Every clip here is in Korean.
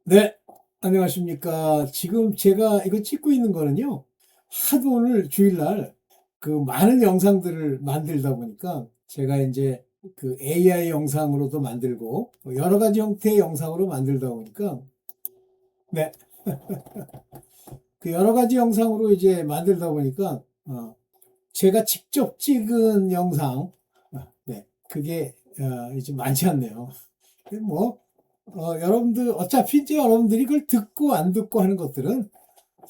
네, 안녕하십니까. 지금 제가 이거 찍고 있는 거는요, 하도 오늘 주일날 그 많은 영상들을 만들다 보니까 제가 이제 그 AI 영상으로도 만들고 여러 가지 형태의 영상으로 만들다 보니까 네, 그 여러 가지 영상으로 이제 만들다 보니까 제가 직접 찍은 영상 네, 그게 이제 많지 않네요. 뭐 여러분들 어차피 이제 여러분들이 그걸 듣고 안 듣고 하는 것들은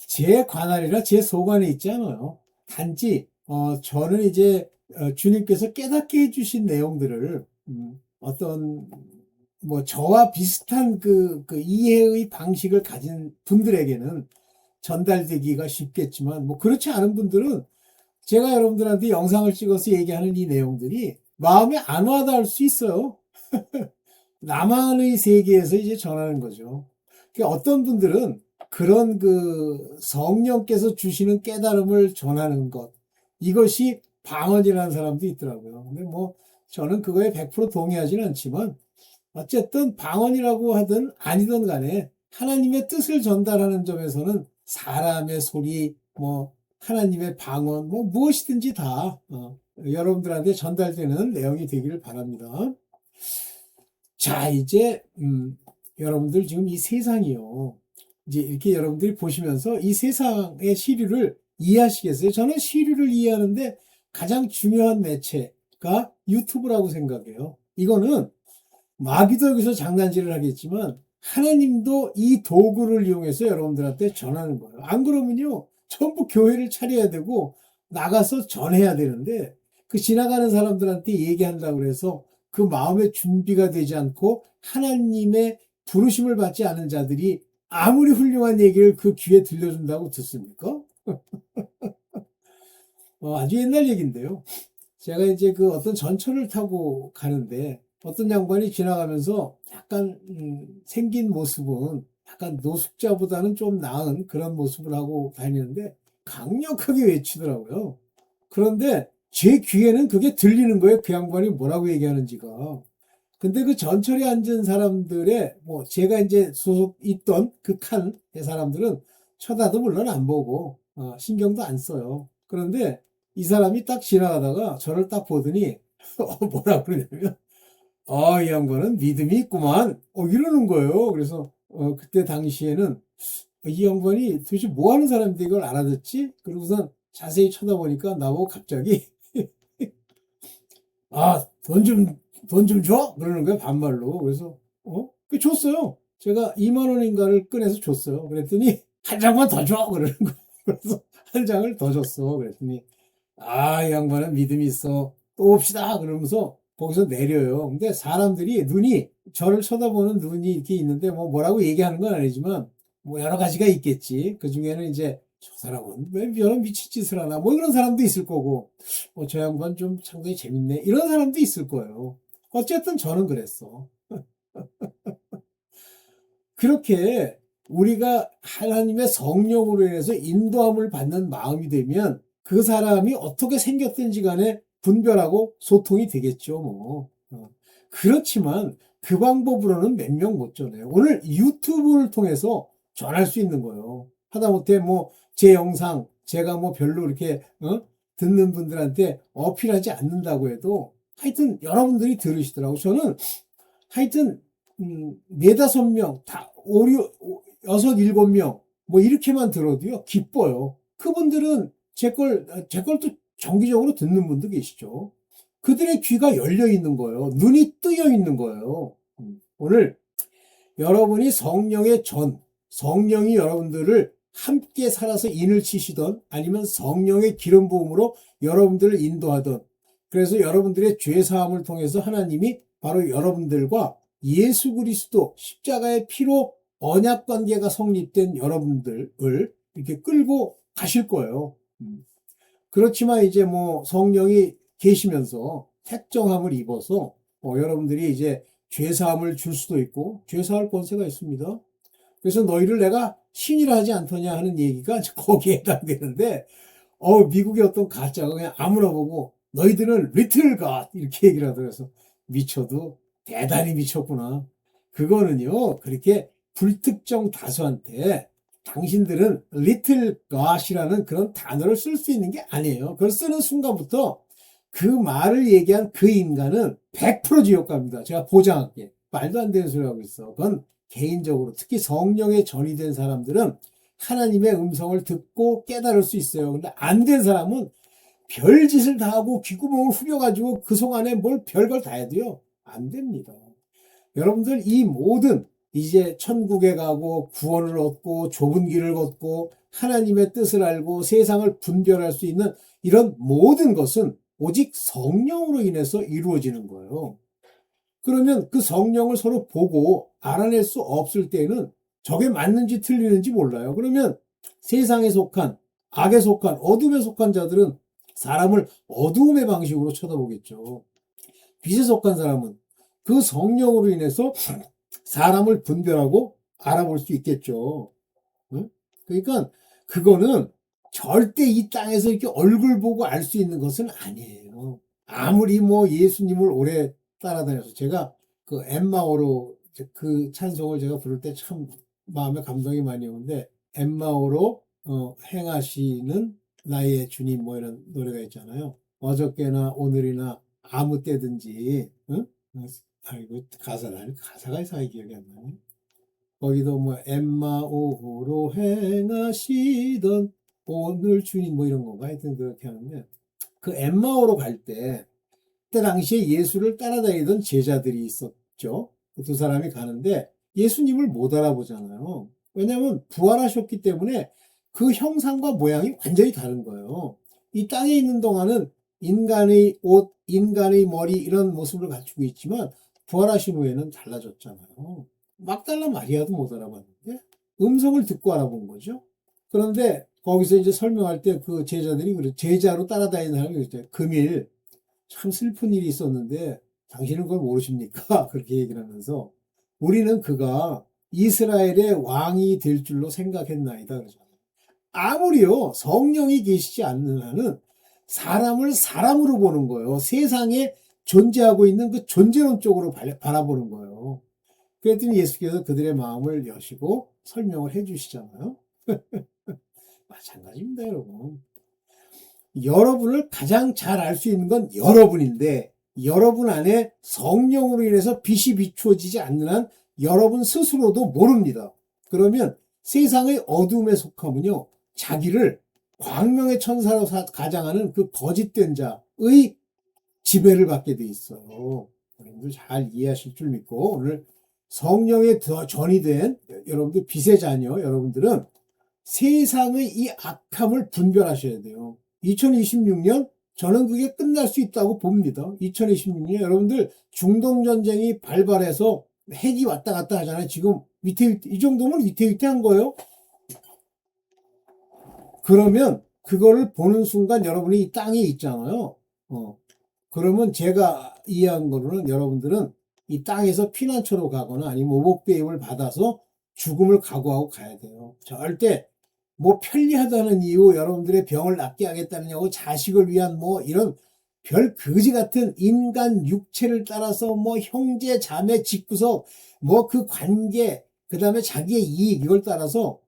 제 관할이라 제 소관에 있지 않아요. 단지 저는 이제 주님께서 깨닫게 해주신 내용들을 어떤 뭐 저와 비슷한 그 이해의 방식을 가진 분들에게는 전달되기가 쉽겠지만 뭐 그렇지 않은 분들은 제가 여러분들한테 영상을 찍어서 얘기하는 이 내용들이 마음에 안 와닿을 수 있어요. 나만의 세계에서 이제 전하는 거죠. 그러니까 어떤 분들은 그런 그 성령께서 주시는 깨달음을 전하는 것, 이것이 방언이라는 사람도 있더라고요. 근데 뭐 저는 그거에 100% 동의하지는 않지만 어쨌든 방언이라고 하든 아니든 간에 하나님의 뜻을 전달하는 점에서는 사람의 소리, 뭐 하나님의 방언, 뭐 무엇이든지 다 여러분들한테 전달되는 내용이 되기를 바랍니다. 자, 이제, 여러분들 지금 이 세상이요. 이제 이렇게 여러분들이 보시면서 이 세상의 시류를 이해하시겠어요? 저는 시류를 이해하는데 가장 중요한 매체가 유튜브라고 생각해요. 이거는 마귀도 여기서 장난질을 하겠지만 하나님도 이 도구를 이용해서 여러분들한테 전하는 거예요. 안 그러면요. 전부 교회를 차려야 되고 나가서 전해야 되는데 그 지나가는 사람들한테 얘기한다고 해서 그 마음의 준비가 되지 않고 하나님의 부르심을 받지 않은 자들이 아무리 훌륭한 얘기를 그 귀에 들려준다고 듣습니까? 아주 옛날 얘기인데요. 제가 이제 그 어떤 전철을 타고 가는데 어떤 양반이 지나가면서 약간 생긴 모습은 약간 노숙자보다는 좀 나은 그런 모습을 하고 다니는데 강력하게 외치더라고요. 그런데 제 귀에는 그게 들리는 거예요. 그 양반이 뭐라고 얘기하는지가. 근데 그 전철에 앉은 사람들의 뭐 제가 이제 소속 있던 그 칸의 사람들은 쳐다도 물론 안 보고 신경도 안 써요. 그런데 이 사람이 딱 지나가다가 저를 딱 보더니 뭐라 그러냐면 이 양반은 믿음이 있구만 이러는 거예요. 그래서 그때 당시에는 이 양반이 도대체 뭐 하는 사람인데 이걸 알아듣지? 그러고선 자세히 쳐다보니까 나보고 갑자기 돈 좀 줘? 그러는 거야, 반말로. 그래서, 그 줬어요. 제가 2만 원인가를 꺼내서 줬어요. 그랬더니, 한 장만 더 줘! 그러는 거야. 그래서 한 장을 더 줬어. 그랬더니, 이 양반은 믿음이 있어. 또 옵시다! 그러면서 거기서 내려요. 근데 사람들이 눈이, 저를 쳐다보는 눈이 이렇게 있는데, 뭐 뭐라고 얘기하는 건 아니지만, 뭐 여러 가지가 있겠지. 그 중에는 이제, 저 사람은 왜 저런 미친 짓을 하나? 뭐 이런 사람도 있을 거고, 저 양반 좀 상당히 재밌네. 이런 사람도 있을 거예요. 어쨌든 저는 그랬어. 그렇게 우리가 하나님의 성령으로 인해서 인도함을 받는 마음이 되면 그 사람이 어떻게 생겼든지 간에 분별하고 소통이 되겠죠, 뭐. 그렇지만 그 방법으로는 몇 명 못 전해요. 오늘 유튜브를 통해서 전할 수 있는 거예요. 하다못해 뭐 제 영상, 제가 뭐 별로 이렇게, 듣는 분들한테 어필하지 않는다고 해도 하여튼 여러분들이 들으시더라고. 저는 하여튼 네다섯 명, 다 여섯 일곱 명 뭐 이렇게만 들어도요 기뻐요. 그분들은 제 걸 또 정기적으로 듣는 분도 계시죠. 그들의 귀가 열려 있는 거예요. 눈이 뜨여 있는 거예요. 오늘 여러분이 성령이 여러분들을 함께 살아서 인을 치시던 아니면 성령의 기름 부음으로 여러분들을 인도하던 그래서 여러분들의 죄 사함을 통해서 하나님이 바로 여러분들과 예수 그리스도 십자가의 피로 언약 관계가 성립된 여러분들을 이렇게 끌고 가실 거예요. 그렇지만 이제 뭐 성령이 계시면서 택정함을 입어서 여러분들이 이제 죄사함을 줄 수도 있고 죄사할 권세가 있습니다. 그래서 너희를 내가 신이라 하지 않더냐 하는 얘기가 거기에 해당되는데 미국의 어떤 가짜가 그냥 아무나 보고 너희들은 리틀 갓 이렇게 얘기를 하더라고요. 그래서 미쳐도 대단히 미쳤구나. 그거는요 그렇게 불특정 다수한테 당신들은 little god이라는 그런 단어를 쓸 수 있는 게 아니에요. 그걸 쓰는 순간부터 그 말을 얘기한 그 인간은 100% 지옥 갑니다. 제가 보장할게. 말도 안 되는 소리 하고 있어. 그건 개인적으로, 특히 성령에 전이된 사람들은 하나님의 음성을 듣고 깨달을 수 있어요. 근데 안 된 사람은 별짓을 다 하고 귓구멍을 후려가지고 그 속 안에 뭘 별걸 다 해도요. 안 됩니다. 여러분들 이 모든 이제 천국에 가고 구원을 얻고 좁은 길을 걷고 하나님의 뜻을 알고 세상을 분별할 수 있는 이런 모든 것은 오직 성령으로 인해서 이루어지는 거예요. 그러면 그 성령을 서로 보고 알아낼 수 없을 때는 저게 맞는지 틀리는지 몰라요. 그러면 세상에 속한, 악에 속한, 어둠에 속한 자들은 사람을 어두움의 방식으로 쳐다보겠죠. 빛에 속한 사람은 그 성령으로 인해서 사람을 분별하고 알아볼 수 있겠죠. 응? 그러니까 그거는 절대 이 땅에서 이렇게 얼굴 보고 알 수 있는 것은 아니에요. 아무리 뭐 예수님을 오래 따라다녀서 제가 그 엠마오로 그 찬송을 제가 부를 때 참 마음에 감동이 많이 오는데 엠마오로 행하시는 나의 주님 뭐 이런 노래가 있잖아요. 어저께나 오늘이나 아무 때든지 응? 아이고 가사가 이상하게 기억이 안 나네. 거기도 뭐 엠마오로 행하시던 오늘 주님 뭐 이런 건가 하여튼 그렇게 하는데 그 엠마오로 갈 때 그때 당시에 예수를 따라다니던 제자들이 있었죠. 그 두 사람이 가는데 예수님을 못 알아보잖아요. 왜냐하면 부활하셨기 때문에 그 형상과 모양이 완전히 다른 거예요. 이 땅에 있는 동안은 인간의 옷, 인간의 머리 이런 모습을 갖추고 있지만 부활하신 후에는 달라졌잖아요. 막달라 마리아도 못 알아봤는데 음성을 듣고 알아본 거죠. 그런데 거기서 이제 설명할 때 그 제자들이 그래 제자로 따라다니는 사람이 그랬죠. 금일 참 슬픈 일이 있었는데 당신은 그걸 모르십니까? 그렇게 얘기를 하면서 우리는 그가 이스라엘의 왕이 될 줄로 생각했나이다. 그러잖아요. 아무리요 성령이 계시지 않는 한은 사람을 사람으로 보는 거예요. 세상에 존재하고 있는 그 존재론적으로 바라보는 거예요. 그랬더니 예수께서 그들의 마음을 여시고 설명을 해 주시잖아요. 마찬가지입니다, 여러분. 여러분을 가장 잘 알 수 있는 건 여러분인데 여러분 안에 성령으로 인해서 빛이 비추어지지 않는 한 여러분 스스로도 모릅니다. 그러면 세상의 어둠에 속하면요. 자기를 광명의 천사로 가장하는 그 거짓된 자의 지배를 받게 돼 있어요. 여러분들 잘 이해하실 줄 믿고 오늘 성령에 전이 된 여러분들 빛의 자녀 여러분들은 세상의 이 악함을 분별하셔야 돼요. 2026년 저는 그게 끝날 수 있다고 봅니다. 2026년 여러분들 중동전쟁이 발발해서 핵이 왔다 갔다 하잖아요. 지금 이 정도면 위태위태한 거예요. 그러면 그거를 보는 순간 여러분이 이 땅에 있잖아요. 그러면 제가 이해한 거로는 여러분들은 이 땅에서 피난처로 가거나 아니면 오복배임을 받아서 죽음을 각오하고 가야 돼요. 절대 뭐 편리하다는 이유 여러분들의 병을 낫게 하겠다느냐고 자식을 위한 뭐 이런 별 거지 같은 인간 육체를 따라서 뭐 형제 자매 집구석 뭐 그 관계 그 다음에 자기의 이익 이걸 따라서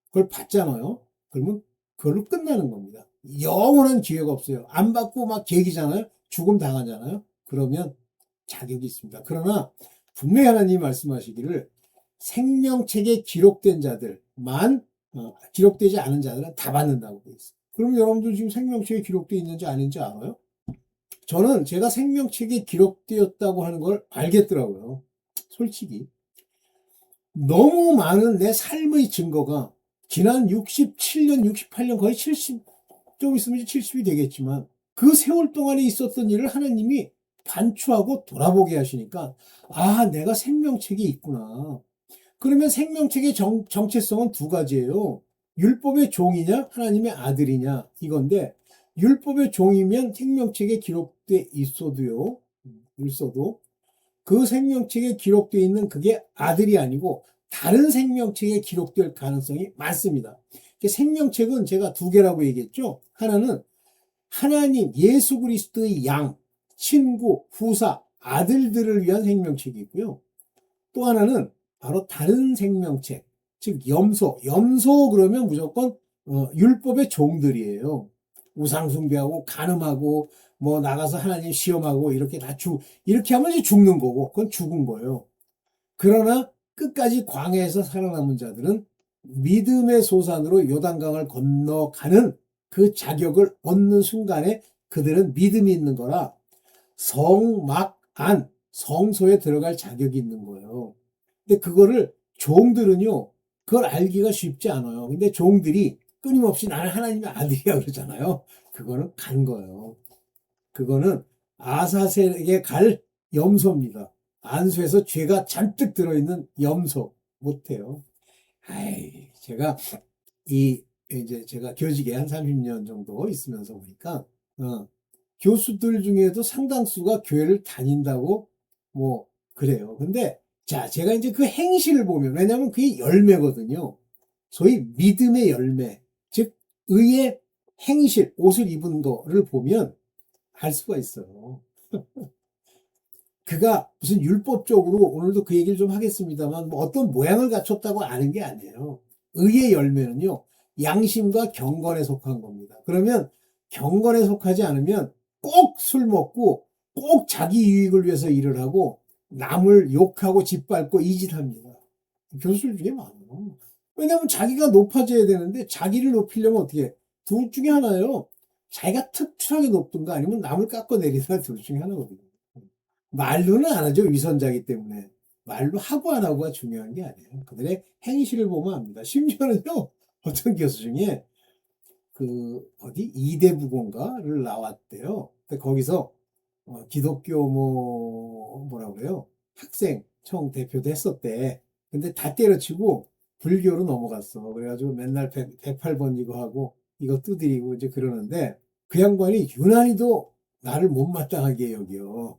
그걸 받잖아요. 그러면 그걸로 끝나는 겁니다. 영원한 기회가 없어요. 안 받고 막 계기잖아요. 죽음 당하잖아요. 그러면 자격이 있습니다. 그러나 분명히 하나님 말씀하시기를 생명책에 기록된 자들만 기록되지 않은 자들은 다 받는다고 되어 있어요. 그럼 여러분들 지금 생명책에 기록되어 있는지 아닌지 알아요? 저는 제가 생명책에 기록되었다고 하는 걸 알겠더라고요. 솔직히. 너무 많은 내 삶의 증거가 지난 67년, 68년 거의 70, 좀 있으면 70이 되겠지만 그 세월 동안에 있었던 일을 하나님이 반추하고 돌아보게 하시니까 아, 내가 생명책이 있구나. 그러면 생명책의 정체성은 두 가지예요. 율법의 종이냐 하나님의 아들이냐 이건데 율법의 종이면 생명책에 기록돼 있어도 그 생명책에 기록되어 있는 그게 아들이 아니고 다른 생명책에 기록될 가능성이 많습니다. 생명책은 제가 두 개라고 얘기했죠. 하나는 하나님 예수 그리스도의 양, 친구, 후사, 아들들을 위한 생명책이 있고요. 또 하나는 바로 다른 생명체, 즉 염소 그러면 무조건 율법의 종들이에요. 우상숭배하고 간음하고 뭐 나가서 하나님 시험하고 이렇게 이렇게 하면 이제 죽는 거고 그건 죽은 거예요. 그러나 끝까지 광야에서 살아남은 자들은 믿음의 소산으로 요단강을 건너가는 그 자격을 얻는 순간에 그들은 믿음이 있는 거라 성막 안, 성소에 들어갈 자격이 있는 거예요. 근데 그거를 종들은요, 그걸 알기가 쉽지 않아요. 근데 종들이 끊임없이 나는 하나님의 아들이야 그러잖아요. 그거는 간 거예요. 그거는 아사셀에게 갈 염소입니다. 안수에서 죄가 잔뜩 들어있는 염소. 못해요. 아이, 제가 교직에 한 30년 정도 있으면서 보니까, 교수들 중에도 상당수가 교회를 다닌다고 뭐 그래요. 근데 자, 제가 이제 그 행실을 보면 왜냐하면 그게 열매거든요. 소위 믿음의 열매, 즉 의의 행실, 옷을 입은 거를 보면 알 수가 있어요. 그가 무슨 율법적으로 오늘도 그 얘기를 좀 하겠습니다만 뭐 어떤 모양을 갖췄다고 아는 게 아니에요. 의의 열매는요. 양심과 경건에 속한 겁니다. 그러면 경건에 속하지 않으면 꼭 술 먹고 꼭 자기 유익을 위해서 일을 하고 남을 욕하고 짓밟고 이 짓 합니다. 교수들 중에 많아요. 왜냐하면 자기가 높아져야 되는데 자기를 높이려면 어떻게 해? 둘 중에 하나예요. 자기가 특출하게 높든가 아니면 남을 깎아내리든가 둘 중에 하나거든요. 말로는 안 하죠. 위선자기 때문에. 말로 하고 안 하고가 중요한 게 아니에요. 그들의 행실을 보면 압니다. 심지어는요, 어떤 교수 중에 이대부고인가를 나왔대요. 근데 거기서 기독교 뭐라 그래요? 학생청 대표도 했었대. 근데 다 때려치고 불교로 넘어갔어. 그래가지고 맨날 108번 이거 하고 이거 두드리고 이제 그러는데 그 양반이 유난히도 나를 못마땅하게 여겨.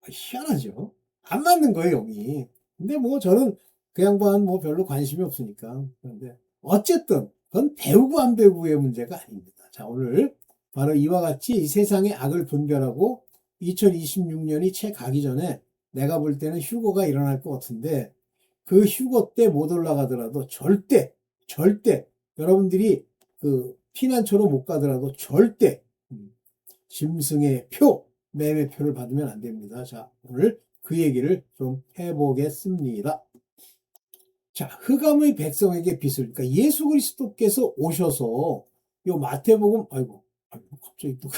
희한하죠. 안 맞는 거예요, 영이. 근데 뭐 저는 그 양반 뭐 별로 관심이 없으니까. 그런데 어쨌든 그건 배우고 안 배우고의 문제가 아닙니다. 자, 오늘 바로 이와 같이 이 세상의 악을 분별하고 2026년이 채 가기 전에 내가 볼 때는 휴거가 일어날 것 같은데 그 휴거 때 못 올라가더라도 절대 여러분들이 그 피난처로 못 가더라도 절대 짐승의 매매표를 받으면 안 됩니다. 자, 오늘 그 얘기를 좀 해보겠습니다. 자, 흑암의 백성에게 빛을, 그러니까 예수 그리스도께서 오셔서 요 마태복음, 갑자기 또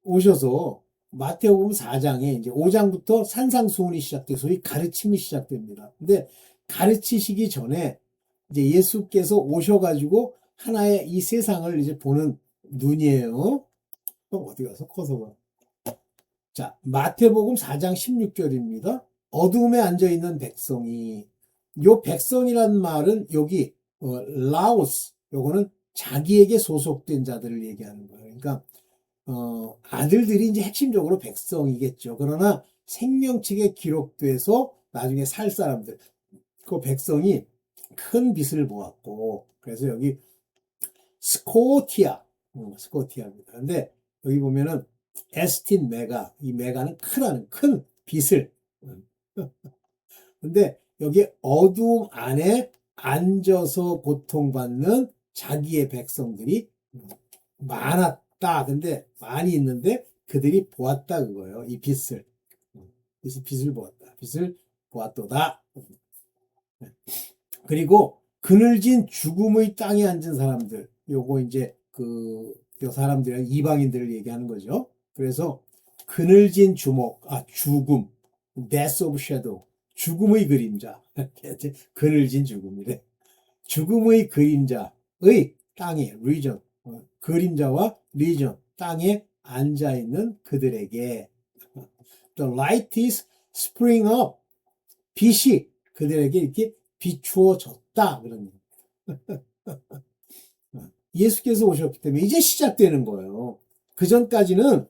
오셔서 마태복음 4장에 이제 5장부터 산상수훈이 시작돼 소위 가르침이 시작됩니다. 근데 가르치시기 전에 이제 예수께서 오셔가지고 하나의 이 세상을 이제 보는 눈이에요. 어디 가서 커서 봐. 자, 마태복음 4장 16절입니다. 어두움에 앉아있는 백성이, 요 백성이란 말은 여기, 라오스, 요거는 자기에게 소속된 자들을 얘기하는 거예요. 그러니까, 아들들이 이제 핵심적으로 백성이겠죠. 그러나 생명책에 기록돼서 나중에 살 사람들, 그 백성이 큰 빚을 모았고, 그래서 여기 스코티아입니다. 근데 여기 보면은 에스틴 메가, 이 메가는 크다는 큰 빚을. 근데 여기 어두움 안에 앉아서 고통받는 자기의 백성들이 많았다. 근데 많이 있는데 그들이 보았다 그거예요. 이 빚을. 그래서 빚을 보았다. 빚을 보았도다. 그리고 그늘진 죽음의 땅에 앉은 사람들. 요거 이제 요 사람들은 이방인들을 얘기하는 거죠. 그래서 그늘진 죽음, death of shadow, 죽음의 그림자, 그늘진 죽음이래. 죽음의 그림자의 땅에, region, 그림자와 region, 땅에 앉아있는 그들에게 the light is spring up, 빛이 그들에게 이렇게 비추어졌다. 그런 예수께서 오셨기 때문에 이제 시작되는 거예요. 그 전까지는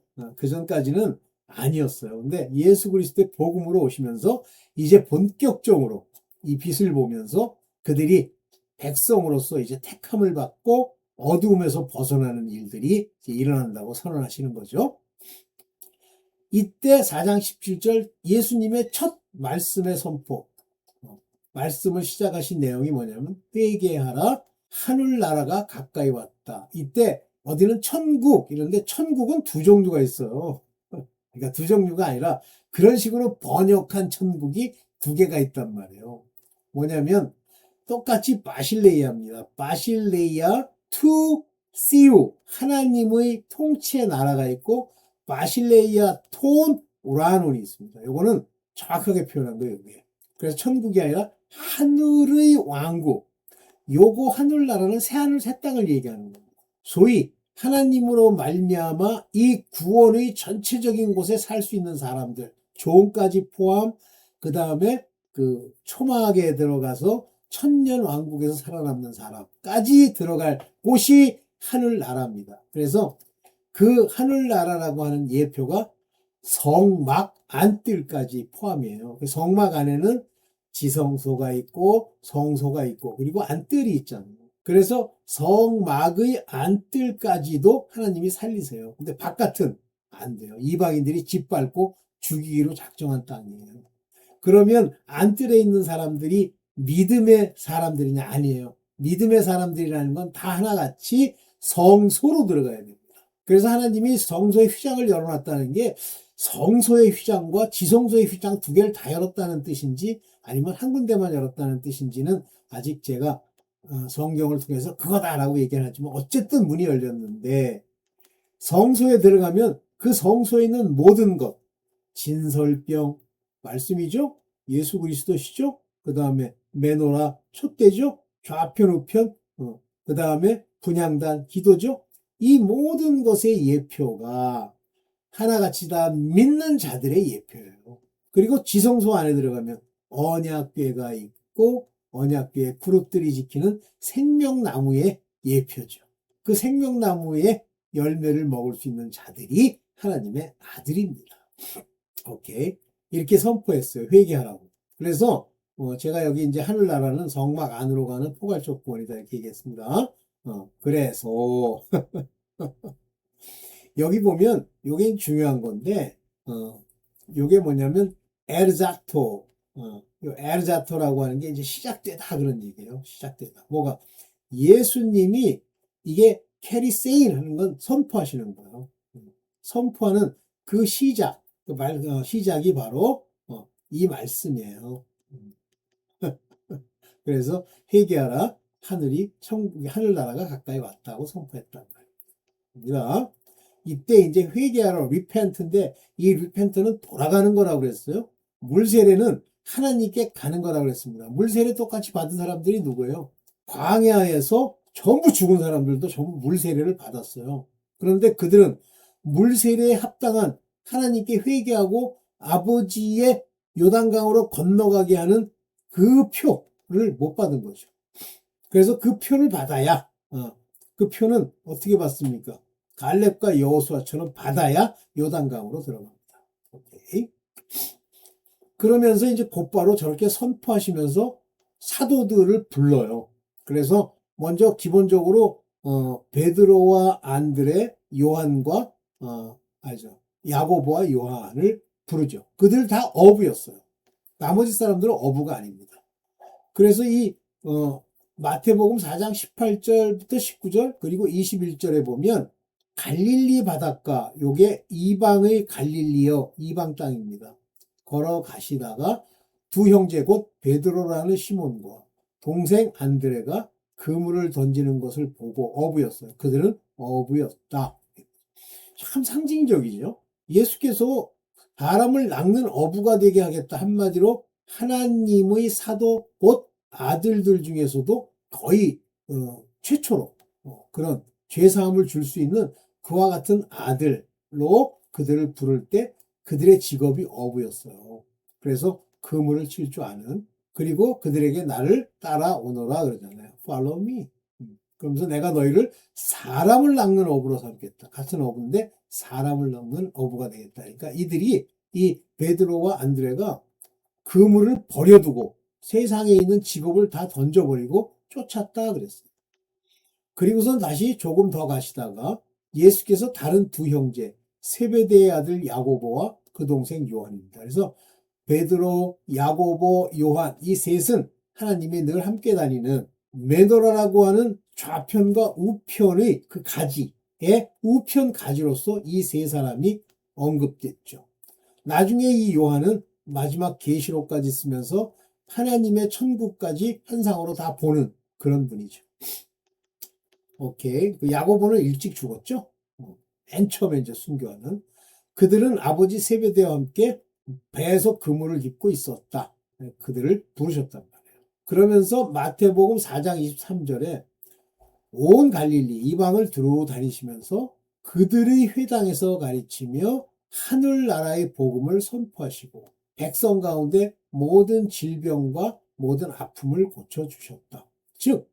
아니었어요. 근데 예수 그리스도의 복음으로 오시면서 이제 본격적으로 이 빛을 보면서 그들이 백성으로서 이제 택함을 받고 어두움에서 벗어나는 일들이 이제 일어난다고 선언하시는 거죠. 이때 4장 17절 예수님의 첫 말씀의 선포, 말씀을 시작하신 내용이 뭐냐면 회개하라 하늘나라가 가까이 왔다. 이때 어디는 천국 이런데 천국은 두 종류가 있어요. 그러니까 두 종류가 아니라 그런 식으로 번역한 천국이 두 개가 있단 말이에요. 뭐냐면 똑같이 바실레이아입니다. 바실레이아 투 시우 하나님의 통치의 나라가 있고 바실레이아 톤 우라논이 있습니다. 요거는 정확하게 표현한 거예요. 이게. 그래서 천국이 아니라 하늘의 왕국. 요거 하늘나라는 새하늘 새 땅을 얘기하는 겁니다. 소위 하나님으로 말미암아 이 구원의 전체적인 곳에 살 수 있는 사람들, 종까지 포함, 그 다음에 그 초막에 들어가서 천년 왕국에서 살아남는 사람까지 들어갈 곳이 하늘나라입니다. 그래서 그 하늘나라라고 하는 예표가 성막 안뜰까지 포함이에요. 성막 안에는 지성소가 있고 성소가 있고 그리고 안뜰이 있잖아요. 그래서 성막의 안뜰까지도 하나님이 살리세요. 근데 바깥은 안 돼요. 이방인들이 짓밟고 죽이기로 작정한 땅이에요. 그러면 안뜰에 있는 사람들이 믿음의 사람들이냐? 아니에요. 믿음의 사람들이라는 건 다 하나같이 성소로 들어가야 됩니다. 그래서 하나님이 성소의 휘장을 열어놨다는 게 성소의 휘장과 지성소의 휘장 두 개를 다 열었다는 뜻인지 아니면 한 군데만 열었다는 뜻인지는 아직 제가 성경을 통해서 그거다라고 얘기는 하지만 어쨌든 문이 열렸는데 성소에 들어가면 그 성소에 있는 모든 것, 진설병, 말씀이죠? 예수 그리스도시죠? 그 다음에 메노라, 촛대죠? 좌편, 우편, 그 다음에 분향단, 기도죠? 이 모든 것의 예표가 하나같이 다 믿는 자들의 예표예요. 그리고 지성소 안에 들어가면 언약궤가 있고 언약궤의 그룹들이 지키는 생명나무의 예표죠. 그 생명나무의 열매를 먹을 수 있는 자들이 하나님의 아들입니다. 오케이. 이렇게 선포했어요. 회개하라고. 그래서 제가 여기 이제 하늘나라는 성막 안으로 가는 포괄적 구원이다 이렇게 얘기했습니다. 그래서 여기 보면 요게 중요한 건데 요게 뭐냐면 에르자토 요 에르자토라고 하는 게 이제 시작되다 그런 얘기예요. 시작되다. 뭐가 예수님이 이게 캐리세인 하는 건 선포하시는 거예요. 선포하는 그 시작, 시작이 바로 이 말씀이에요. 그래서 회개하라 하늘나라가 가까이 왔다고 선포했단 말입니다. 이때 이제 회개하라 repent인데 이 repent는 돌아가는 거라고 그랬어요. 물세례는 하나님께 가는 거라고 그랬습니다. 물세례 똑같이 받은 사람들이 누구예요? 광야에서 전부 죽은 사람들도 전부 물세례를 받았어요. 그런데 그들은 물세례에 합당한 하나님께 회개하고 아버지의 요단강으로 건너가게 하는 그 표를 못 받은 거죠. 그래서 그 표를 받아야 그 표는 어떻게 받습니까? 갈렙과 여호수아처럼 받아야 요단강으로 들어갑니다. 오케이. 그러면서 이제 곧바로 저렇게 선포하시면서 사도들을 불러요. 그래서 먼저 기본적으로 베드로와 안드레, 요한과 야고보와 요한을 부르죠. 그들 다 어부였어요. 나머지 사람들은 어부가 아닙니다. 그래서 이 마태복음 4장 18절부터 19절 그리고 21절에 보면 갈릴리 바닷가, 요게 이방의 갈릴리여, 이방 땅입니다. 걸어가시다가 두 형제 곧 베드로라는 시몬과 동생 안드레가 그물을 던지는 것을 보고 어부였어요. 그들은 어부였다. 참 상징적이죠. 예수께서 사람을 낚는 어부가 되게 하겠다. 한마디로 하나님의 사도 곧 아들들 중에서도 거의 최초로 그런 죄사함을 줄 수 있는 그와 같은 아들로 그들을 부를 때 그들의 직업이 어부였어요. 그래서 그물을 칠 줄 아는, 그리고 그들에게 나를 따라오너라 그러잖아요. Follow me. 그러면서 내가 너희를 사람을 낚는 어부로 삼겠다. 같은 어부인데 사람을 낚는 어부가 되겠다. 그러니까 이들이 이 베드로와 안드레가 그물을 버려두고 세상에 있는 직업을 다 던져버리고 쫓았다 그랬어요. 그리고선 다시 조금 더 가시다가 예수께서 다른 두 형제 세베대의 아들 야고보와 그 동생 요한입니다. 그래서 베드로, 야고보, 요한 이 셋은 하나님이 늘 함께 다니는 메노라라고 하는 좌편과 우편의 그 가지의 우편 가지로서 이 세 사람이 언급됐죠. 나중에 이 요한은 마지막 계시록까지 쓰면서 하나님의 천국까지 환상으로 다 보는 그런 분이죠. 오케이. 그 야고보는 일찍 죽었죠. 맨 처음에 이제 순교하는. 그들은 아버지 세베대와 함께 배에서 그물을 깁고 있었다. 그들을 부르셨단 말이에요. 그러면서 마태복음 4장 23절에 온 갈릴리 이방을 두루 다니시면서 그들의 회당에서 가르치며 하늘나라의 복음을 선포하시고 백성 가운데 모든 질병과 모든 아픔을 고쳐주셨다. 즉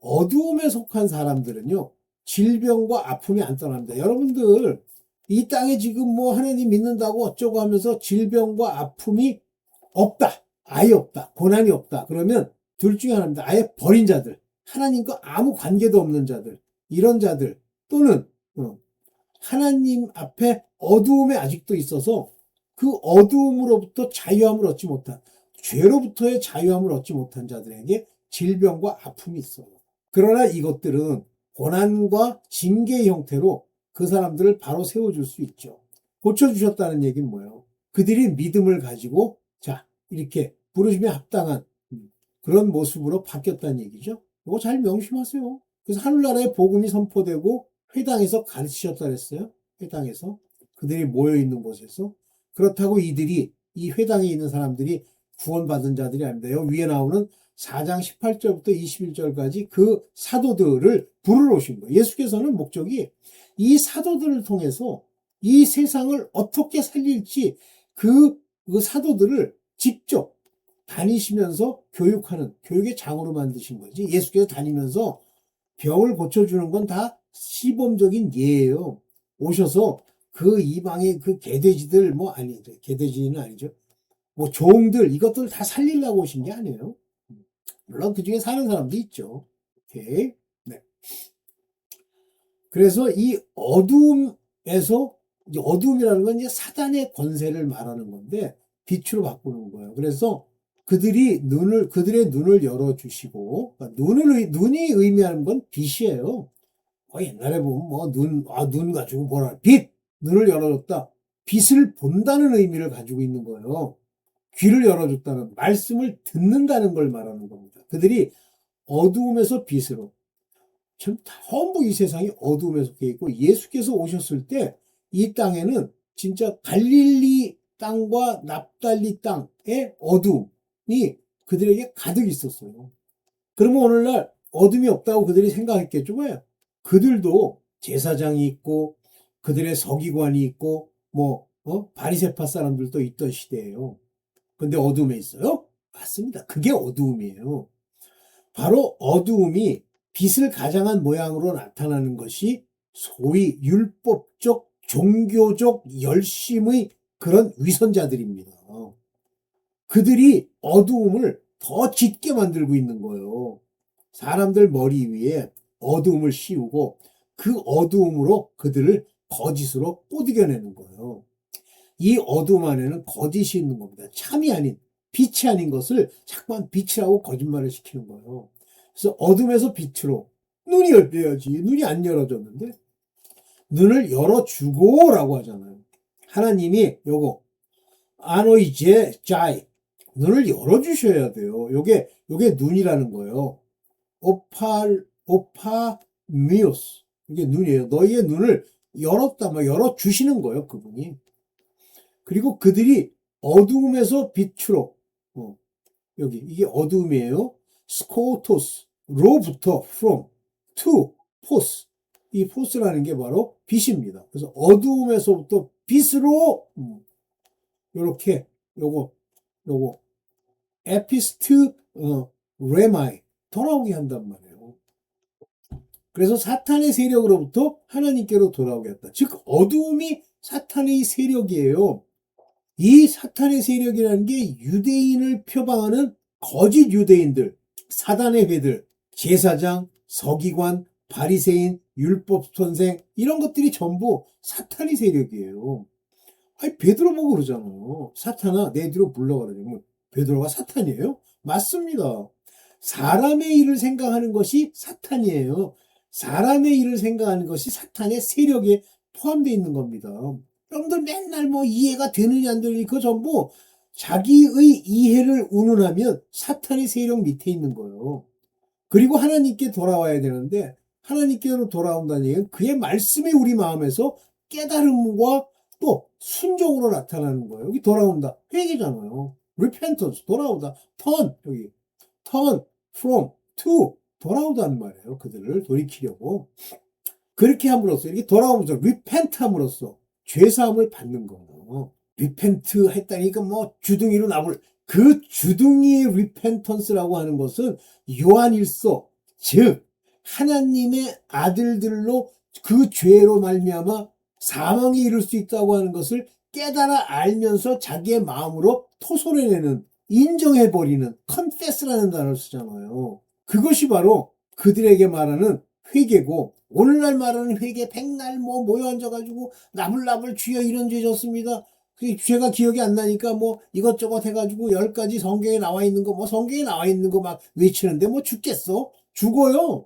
어두움에 속한 사람들은요 질병과 아픔이 안 떠납니다. 여러분들 이 땅에 지금 뭐 하나님 믿는다고 어쩌고 하면서 질병과 아픔이 없다. 아예 없다. 고난이 없다. 그러면 둘 중에 하나입니다. 아예 버린 자들. 하나님과 아무 관계도 없는 자들. 이런 자들 또는 하나님 앞에 어두움에 아직도 있어서 그 어두움으로부터 자유함을 얻지 못한 죄로부터의 자유함을 얻지 못한 자들에게 질병과 아픔이 있어요. 그러나 이것들은 고난과 징계의 형태로 그 사람들을 바로 세워줄 수 있죠. 고쳐주셨다는 얘기는 뭐예요? 그들이 믿음을 가지고 자 이렇게 부르심에 합당한 그런 모습으로 바뀌었다는 얘기죠. 이거 잘 명심하세요. 그래서 하늘나라의 복음이 선포되고 회당에서 가르치셨다 그랬어요. 회당에서 그들이 모여있는 곳에서. 그렇다고 이들이 이 회당에 있는 사람들이 구원받은 자들이 아닙니다. 여기 위에 나오는 4장 18절부터 21절까지 그 사도들을 부르러 오신 거예요. 예수께서는 목적이 이 사도들을 통해서 이 세상을 어떻게 살릴지 그 사도들을 직접 다니시면서 교육하는 교육의 장으로 만드신 거지. 예수께서 다니면서 병을 고쳐주는 건 다 시범적인 예예요. 오셔서 그 이방의 그 개돼지들 개돼지는 아니죠. 뭐 종들 이것들 다 살리려고 오신 게 아니에요. 물론 그 중에 사는 사람도 있죠. 오케이. 네. 그래서 이 어두움에서 어두움이라는 건 이제 사단의 권세를 말하는 건데 빛으로 바꾸는 거예요. 그래서 그들의 눈을 열어주시고, 그러니까 눈이 의미하는 건 빛이에요. 옛날에 보면 눈 가지고 뭐라, 빛! 눈을 열어줬다. 빛을 본다는 의미를 가지고 있는 거예요. 귀를 열어줬다는, 말씀을 듣는다는 걸 말하는 겁니다. 그들이 어두움에서 빛으로, 전부 이 세상이 어두움에 속해 있고, 예수께서 오셨을 때 이 땅에는 진짜 갈릴리 땅과 납달리 땅의 어두움이 그들에게 가득 있었어요. 그러면 오늘날 어둠이 없다고 그들이 생각했겠죠. 왜? 그들도 제사장이 있고 그들의 서기관이 있고 바리새파 사람들도 있던 시대예요. 근데 어둠에 있어요? 맞습니다. 그게 어두움이에요. 바로 어두움이 빛을 가장한 모양으로 나타나는 것이 소위 율법적 종교적 열심의 그런 위선자들입니다. 그들이 어두움을 더 짙게 만들고 있는 거예요. 사람들 머리 위에 어두움을 씌우고 그 어두움으로 그들을 거짓으로 꼬드겨내는 거예요. 이 어두움 안에는 거짓이 있는 겁니다. 참이 아닌, 빛이 아닌 것을 자꾸만 빛이라고 거짓말을 시키는 거예요. 그래서 어둠에서 빛으로 눈이 열려야지. 눈이 안 열어졌는데 눈을 열어주고 라고 하잖아요. 하나님이 요거 아노이제 자이 눈을 열어주셔야 돼요. 요게 눈이라는 거예요. 오파미오스 이게 눈이에요. 너희의 눈을 열어주시는 거예요. 그분이. 그리고 그들이 어두움에서 빛으로 여기 이게 어두움이에요. 스코토스 로부터 from to 포스 이 포스라는 게 바로 빛입니다. 그래서 어두움에서부터 빛으로 요렇게 요거 에피스트 레마이 돌아오게 한단 말이에요. 그래서 사탄의 세력으로부터 하나님께로 돌아오게 했다. 즉 어두움이 사탄의 세력이에요. 이 사탄의 세력이라는 게 유대인을 표방하는 거짓 유대인들, 사단의 배들, 제사장, 서기관, 바리새인, 율법 선생 이런 것들이 전부 사탄의 세력이에요. 아니, 베드로 보고 그러잖아요. 사탄아, 내 뒤로 물러가라. 그러면 베드로가 사탄이에요? 맞습니다. 사람의 일을 생각하는 것이 사탄이에요. 사람의 일을 생각하는 것이 사탄의 세력에 포함되어 있는 겁니다. 여러분들 맨날 뭐 이해가 되느냐 안 되느냐 그거 전부 자기의 이해를 운운하면 사탄의 세력 밑에 있는 거예요. 그리고 하나님께 돌아와야 되는데 하나님께로 돌아온다는 얘기는 그의 말씀이 우리 마음에서 깨달음과 또 순종으로 나타나는 거예요. 여기 돌아온다. 회개잖아요. repentance, 돌아오다. 여기 turn from to 돌아오다는 말이에요. 그들을 돌이키려고. 그렇게 함으로써 이렇게 돌아오면서 repent 함으로써 죄사함을 받는 거예요. repent 했다니까 뭐 주둥이로 나물 그 주둥이의 repentance라고 하는 것은 요한일서 즉 하나님의 아들들로 그 죄로 말미암아 사망에 이를 수 있다고 하는 것을 깨달아 알면서 자기의 마음으로 토설해내는 인정해버리는 confess라는 단어를 쓰잖아요. 그것이 바로 그들에게 말하는 회개고 오늘날 말하는 회개 백날 뭐 모여 앉아가지고 나불나불 주여 이런 죄 졌습니다. 그 죄가 기억이 안 나니까 뭐 이것저것 해가지고 10가지 성경에 나와 있는 거 뭐 성경에 나와 있는 거 막 외치는데 뭐 죽겠어? 죽어요.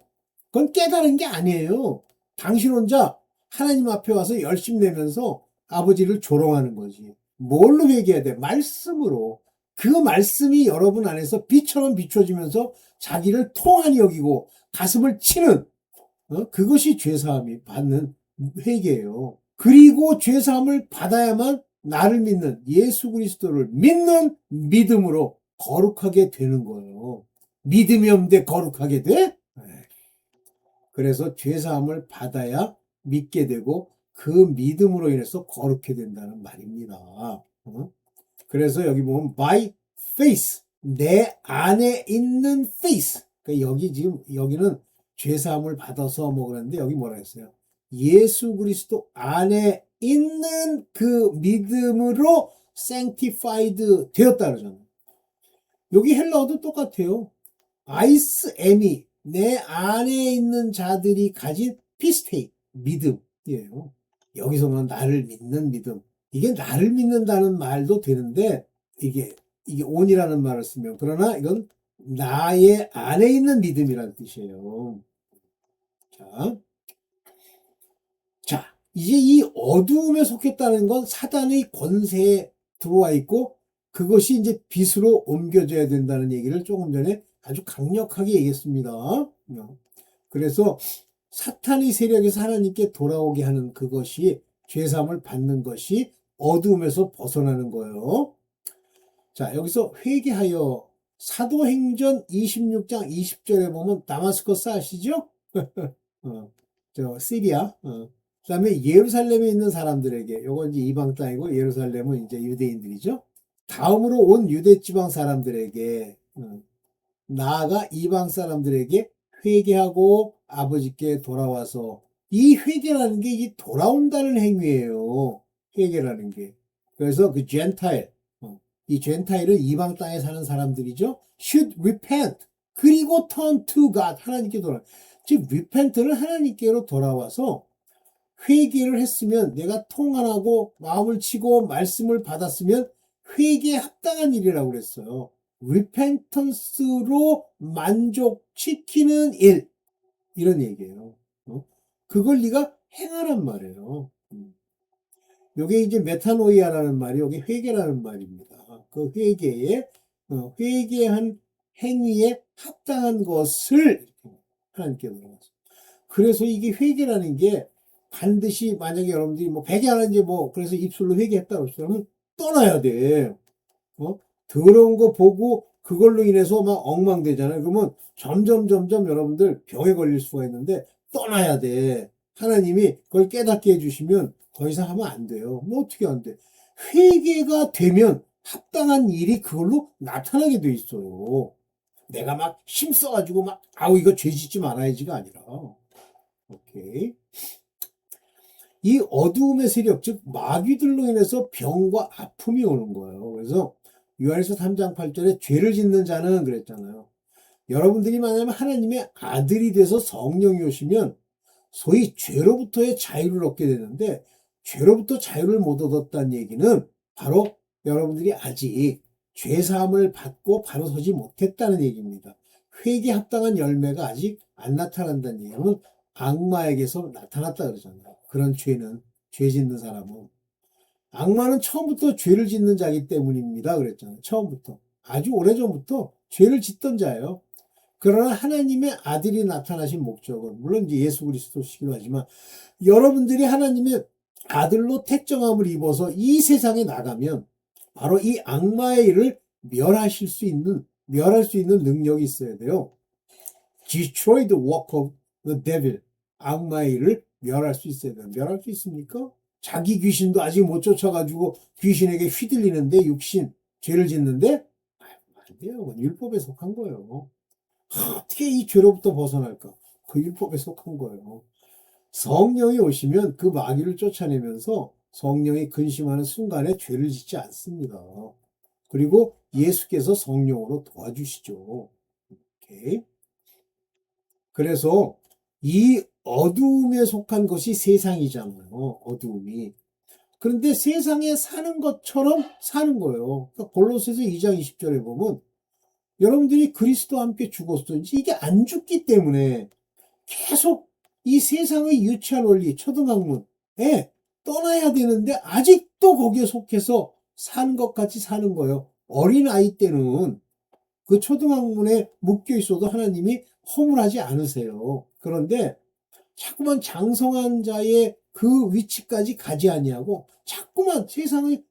그건 깨달은 게 아니에요. 당신 혼자 하나님 앞에 와서 열심 내면서 아버지를 조롱하는 거지. 뭘로 회개해야 돼? 말씀으로. 그 말씀이 여러분 안에서 빛처럼 비춰지면서 자기를 통한히 여기고 가슴을 치는 그것이 죄사함이 받는 회개예요. 그리고 죄사함을 받아야만 나를 믿는 예수 그리스도를 믿는 믿음으로 거룩하게 되는 거예요. 믿음이 없는데 거룩하게 돼? 그래서 죄사함을 받아야 믿게 되고 그 믿음으로 인해서 거룩해 된다는 말입니다. 그래서 여기 보면 by faith 내 안에 있는 faith 그러니까 여기 지금 여기는 죄사함을 받아서 뭐 그러는데 여기 뭐라 했어요? 예수 그리스도 안에 있는 그 믿음으로 sanctified 되었다 그러잖아요. 여기 헬라어도 똑같아요. 아이스 에미 내 안에 있는 자들이 가진 피스테이 믿음이에요. 여기서는 나를 믿는 믿음. 이게 나를 믿는다는 말도 되는데 이게 온이라는 말을 쓰면 그러나 이건 나의 안에 있는 믿음이라는 뜻이에요. 자, 이제 이 어두움에 속했다는 건 사단의 권세에 들어와 있고 그것이 이제 빛으로 옮겨져야 된다는 얘기를 조금 전에 아주 강력하게 얘기했습니다. 그래서 사탄의 세력에서 하나님께 돌아오게 하는 그것이 죄사함을 받는 것이 어두움에서 벗어나는 거예요. 자, 여기서 회개하여 사도행전 26장 20절에 보면 다마스커스 아시죠? 시리아. 그 다음에 예루살렘에 있는 사람들에게, 요건 이제 이방 땅이고 예루살렘은 이제 유대인들이죠. 다음으로 온 유대 지방 사람들에게, 나아가 이방 사람들에게 회개하고 아버지께 돌아와서 이 회개라는 게 이 돌아온다는 행위예요. 회개라는 게. 그래서 그 젠타일, 이 젠타일은 이방 땅에 사는 사람들이죠. should repent. 그리고 turn to God. 하나님께 돌아. 즉, repent는 하나님께로 돌아와서 회개를 했으면 내가 통한하고 마음을 치고 말씀을 받았으면 회개에 합당한 일이라고 그랬어요. repentance로 만족시키는 일. 이런 얘기예요. 그걸 네가 행하란 말이에요. 요게 이제 메타노이아라는 말이 여기 회개라는 말입니다. 그 회개에 회개한 행위에 합당한 것을 하나님께 물어봤어요. 그래서 이게 회개라는 게 반드시 만약에 여러분들이 뭐 회개하는지 뭐 그래서 입술로 회개했다고 그러면 떠나야 돼. 더러운 거 보고 그걸로 인해서 막 엉망되잖아요. 그러면 점점 여러분들 병에 걸릴 수가 있는데 떠나야 돼. 하나님이 그걸 깨닫게 해주시면 더 이상 하면 안 돼요. 뭐 어떻게 안 돼? 회개가 되면 합당한 일이 그걸로 나타나게 돼 있어요. 내가 막 힘써가지고 막 아우 이거 죄 짓지 말아야지가 아니라. 오케이. 이 어두움의 세력, 즉 마귀들로 인해서 병과 아픔이 오는 거예요. 그래서 요한일서 3장 8절에 죄를 짓는 자는 그랬잖아요. 여러분들이 만약에 하나님의 아들이 돼서 성령이 오시면 소위 죄로부터의 자유를 얻게 되는데 죄로부터 자유를 못 얻었다는 얘기는 바로 여러분들이 아직 죄사함을 받고 바로 서지 못했다는 얘기입니다. 회개에 합당한 열매가 아직 안 나타난다는 얘기는 악마에게서 나타났다 그러잖아요. 그런 죄는, 죄 짓는 사람은. 악마는 처음부터 죄를 짓는 자이기 때문입니다. 그랬잖아요. 처음부터. 아주 오래전부터 죄를 짓던 자예요. 그러나 하나님의 아들이 나타나신 목적은, 물론 이제 예수 그리스도시기도 하지만, 여러분들이 하나님의 아들로 택정함을 입어서 이 세상에 나가면 바로 이 악마의 일을 멸할 수 있는 능력이 있어야 돼요. Destroy the work of the devil. 악마의 일을 멸할 수 있어야 돼요. 멸할 수 있습니까? 자기 귀신도 아직 못 쫓아가지고 귀신에게 휘둘리는데, 육신, 죄를 짓는데, 안 돼요. 율법에 속한 거예요. 어떻게 이 죄로부터 벗어날까? 그 율법에 속한 거예요. 성령이 오시면 그 마귀를 쫓아내면서 성령이 근심하는 순간에 죄를 짓지 않습니다. 그리고 예수께서 성령으로 도와주시죠. 오케이. 그래서 이 어두움에 속한 것이 세상이잖아요. 어두움이. 그런데 세상에 사는 것처럼 사는 거예요. 그러니까 골로새서 2장 20절에 보면 여러분들이 그리스도와 함께 죽었어. 이게 안 죽기 때문에 계속 이 세상의 유치한 원리, 초등학문에 떠나야 되는데 아직도 거기에 속해서 사는 것 같이 사는 거예요. 어린아이 때는 그 초등학문에 묶여 있어도 하나님이 허물하지 않으세요. 그런데 자꾸만 장성한 자의 그 위치까지 가지 아니하고 자꾸만 세상의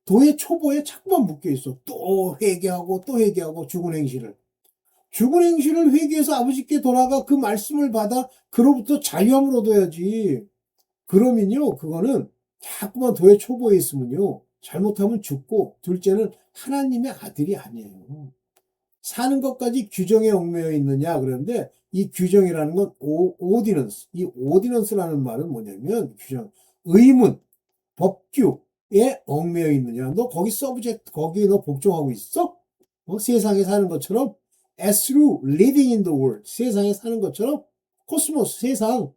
도의 초보에 자꾸만 묶여 있어. 또 회개하고 또 회개하고 죽은 행실을. 죽은 행실을 회개해서 아버지께 돌아가 그 말씀을 받아 그로부터 자유함을 얻어야지. 그러면요, 그거는 자꾸만 도의 초보에 있으면요, 잘못하면 죽고, 둘째는 하나님의 아들이 아니에요. 사는 것까지 규정에 얽매여 있느냐 그러는데 이 규정이라는 건 오디넌스. 이 오디넌스라는 말은 뭐냐면 규정, 의문, 법규에 얽매여 있느냐. 너 거기 서브젝트 거기에 너 복종하고 있어? 세상에 사는 것처럼 as through living in the world. 세상에 사는 것처럼 코스모스 세상.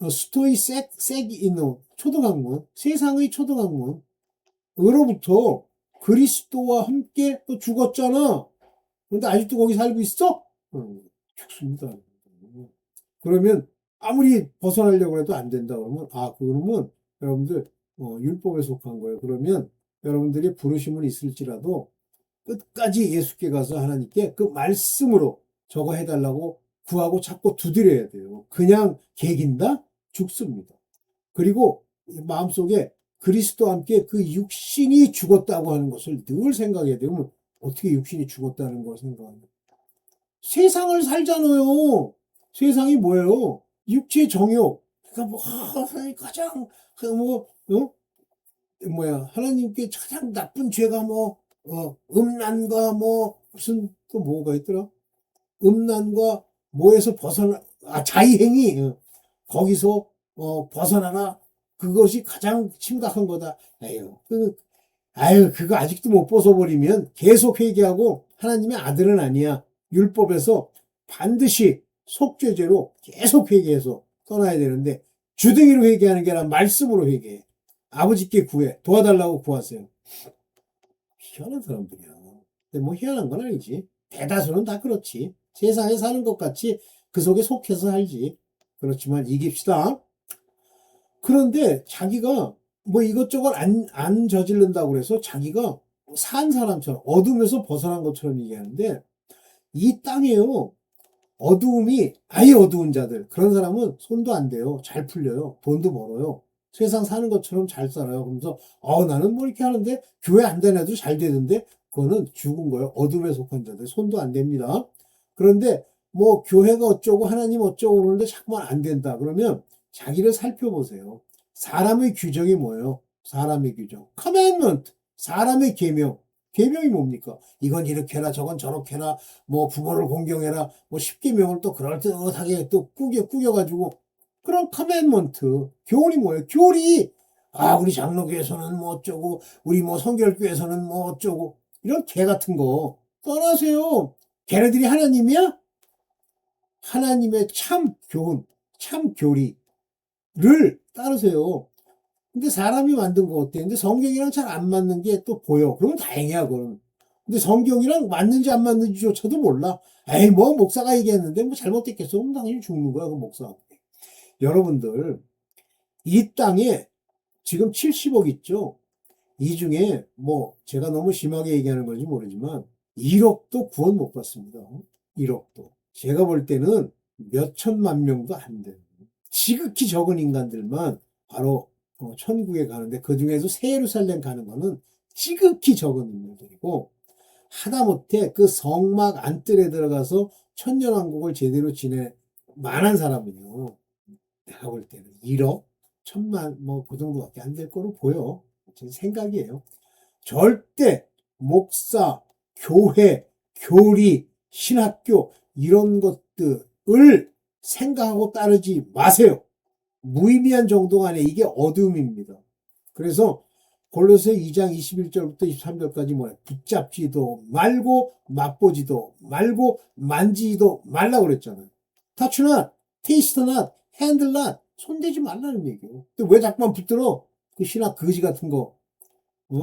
스토이 색 있는 초등학문, 세상의 초등학문으로부터 그리스도와 함께 또 죽었잖아. 근데 아직도 거기 살고 있어? 죽습니다. 그러면 아무리 벗어나려고 해도 안 된다 그러면, 그러면 여러분들 율법에 속한 거예요. 그러면 여러분들이 부르심은 있을지라도 끝까지 예수께 가서 하나님께 그 말씀으로 저거 해달라고 구하고 자꾸 두드려야 돼요. 그냥 개긴다? 죽습니다. 그리고 마음속에 그리스도와 함께 그 육신이 죽었다고 하는 것을 늘 생각해야 되면 어떻게 육신이 죽었다는 걸 생각하냐. 세상을 살잖아요. 세상이 뭐예요? 육체 정욕. 그러니까 뭐 가장 하나님께 가장 나쁜 죄가 음란과 무슨 또 뭐가 있더라? 음란과 뭐에서 자의행위. 거기서 벗어나라. 그것이 가장 심각한 거다. 그거 아직도 못 벗어버리면 계속 회개하고 하나님의 아들은 아니야. 율법에서 반드시 속죄죄로 계속 회개해서 떠나야 되는데 주둥이로 회개하는 게 아니라 말씀으로 회개해. 아버지께 구해. 도와달라고 구하세요. 희한한 사람들이야. 근데 뭐 희한한 건 아니지. 대다수는 다 그렇지. 세상에 사는 것 같이 그 속에 속해서 살지. 그렇지만 이깁시다. 그런데 자기가 이것저것 안 저지른다고 그래서 자기가 산 사람처럼 어둠에서 벗어난 것처럼 얘기하는데 이 땅에요. 어두움이 아예 어두운 자들 그런 사람은 손도 안 대요. 잘 풀려요. 돈도 벌어요. 세상 사는 것처럼 잘 살아요. 그러면서 나는 이렇게 하는데 교회 안 다녀도 잘 되는데 그거는 죽은 거예요. 어둠에 속한 자들 손도 안 됩니다. 그런데 교회가 어쩌고 하나님 어쩌고 그러는데 자꾸만 안 된다. 그러면 자기를 살펴보세요. 사람의 규정이 뭐예요? 사람의 규정. commandment. 사람의 계명. 계명이 뭡니까? 이건 이렇게 해라, 저건 저렇게 해라, 부모를 공경해라, 10계명을 또 그럴듯하게 또 꾸겨가지고. 그런 커맨먼트. 교훈이 뭐예요? 교리. 우리 장로교에서는 어쩌고, 우리 성결교에서는 어쩌고. 이런 개 같은 거. 떠나세요. 걔네들이 하나님이야? 하나님의 참 교훈, 참 교리를 따르세요. 근데 사람이 만든 거 어때? 근데 성경이랑 잘 안 맞는 게 또 보여. 그러면 다행이야, 그건. 근데 성경이랑 맞는지 안 맞는지조차도 몰라. 에이, 뭐, 목사가 얘기했는데 뭐 잘못됐겠어. 그럼 당연히 죽는 거야, 그 목사. 여러분들, 이 땅에 지금 70억 있죠? 이 중에 뭐, 제가 너무 심하게 얘기하는 건지 모르지만, 1억도 구원 못 받습니다. 1억도. 제가 볼 때는 몇 천만 명도 안 돼요. 지극히 적은 인간들만 바로 천국에 가는데 그 중에서 새 예루살렘 가는 거는 지극히 적은 인물들이고 하다못해 그 성막 안뜰에 들어가서 천년왕국을 제대로 지낼 만한 사람은요. 내가 볼 때는 1억, 천만 뭐 그 정도밖에 안 될 거로 보여. 제 생각이에요. 절대 목사, 교회, 교리, 신학교 이런 것들을 생각하고 따르지 마세요. 무의미한 정도가 아니에요. 이게 어둠입니다. 그래서 골로새 2장 21절부터 23절까지 뭐래? 붙잡지도 말고 맛보지도 말고 만지지도 말라고 그랬잖아요. touch not, taste not, handle not. 손대지 말라는 얘기예요. 근데 왜 자꾸만 붙들어? 그 신학 거지 같은 거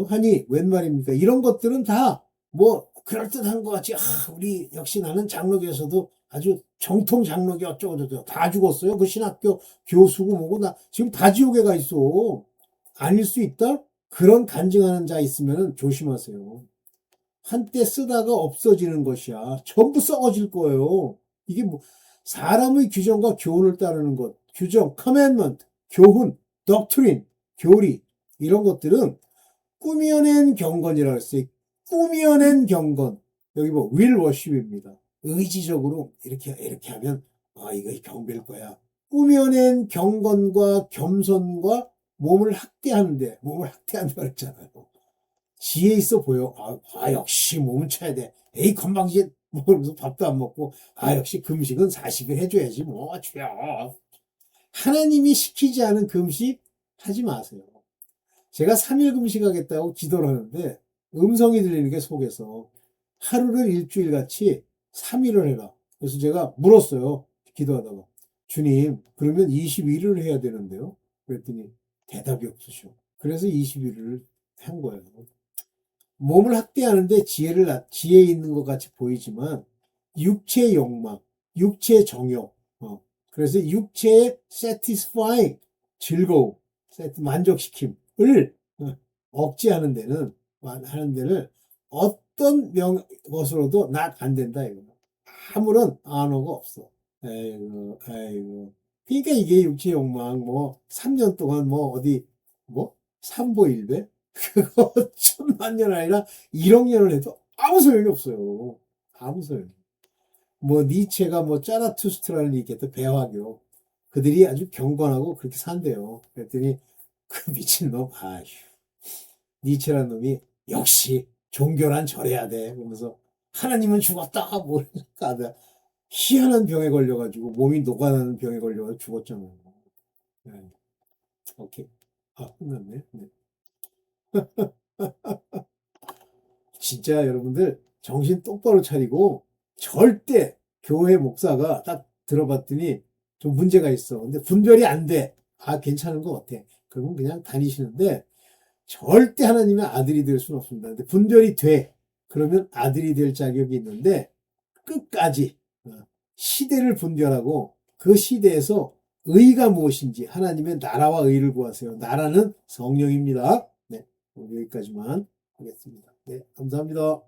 하니 웬 말입니까? 이런 것들은 다 뭐 그럴듯한 것 같이 우리 역시 나는 장로교에서도 아주 정통 장로교 어쩌고저쩌고 다 죽었어요. 그 신학교 교수고 뭐고 나 지금 다 지옥에 가 있어. 아닐 수 있다? 그런 간증하는 자 있으면 조심하세요. 한때 쓰다가 없어지는 것이야. 전부 썩어질 거예요. 이게 뭐 사람의 규정과 교훈을 따르는 것, 규정, commandment, 교훈, doctrine, 교리 이런 것들은 꾸며낸 경건이라고 했어요. 꾸며낸 경건. 여기 뭐 will worship입니다. 의지적으로 이렇게 하면 이거 경배일 거야. 꾸며낸 경건과 겸손과 몸을 학대하는데 몸을 학대한다고 했잖아요. 지혜 있어 보여. 역시 몸은 쳐야 돼. 에이 건방지 먹으면서 밥도 안 먹고 역시 금식은 사식을 해줘야지 뭐 주여. 하나님이 시키지 않은 금식 하지 마세요. 제가 3일 금식하겠다고 기도를 하는데 음성이 들리는 게 속에서 하루를 일주일같이 3일을 해라. 그래서 제가 물었어요. 기도하다가. 주님, 그러면 21일을 해야 되는데요? 그랬더니 대답이 없으셔. 그래서 21일을 한 거예요. 몸을 학대하는데 지혜 있는 것 같이 보이지만 육체의 욕망, 육체의 정욕, 그래서 육체의 satisfying, 즐거움, 만족시킴을 억제하는 하는 데는 어떤 것으로도 안 된다, 이거. 아무런 안호가 없어. 아이고. 그러니까 이게 육체 욕망, 3년 동안 삼보일배? 그거 천만 년 아니라 1억 년을 해도 아무 소용이 없어요. 아무 소용이. 니체가 짜라투스트라는 게 있겠다, 배화교. 그들이 아주 경건하고 그렇게 산대요. 그랬더니 그 미친놈, 니체라는 놈이 역시 종교란 저래야 돼. 그러면서 하나님은 죽었다. 뭘까. 희한한 병에 걸려가지고 몸이 녹아나는 병에 걸려가지고 죽었잖아요. 네. 오케이. 끝났네. 네. 진짜 여러분들 정신 똑바로 차리고 절대 교회 목사가 딱 들어봤더니 좀 문제가 있어. 근데 분별이 안 돼. 괜찮은 것 같아. 그러면 그냥 다니시는데 절대 하나님의 아들이 될 수는 없습니다. 근데 분별이 돼. 그러면 아들이 될 자격이 있는데 끝까지 시대를 분별하고 그 시대에서 의가 무엇인지 하나님의 나라와 의를 구하세요. 나라는 성령입니다. 네, 여기까지만 하겠습니다. 네, 감사합니다.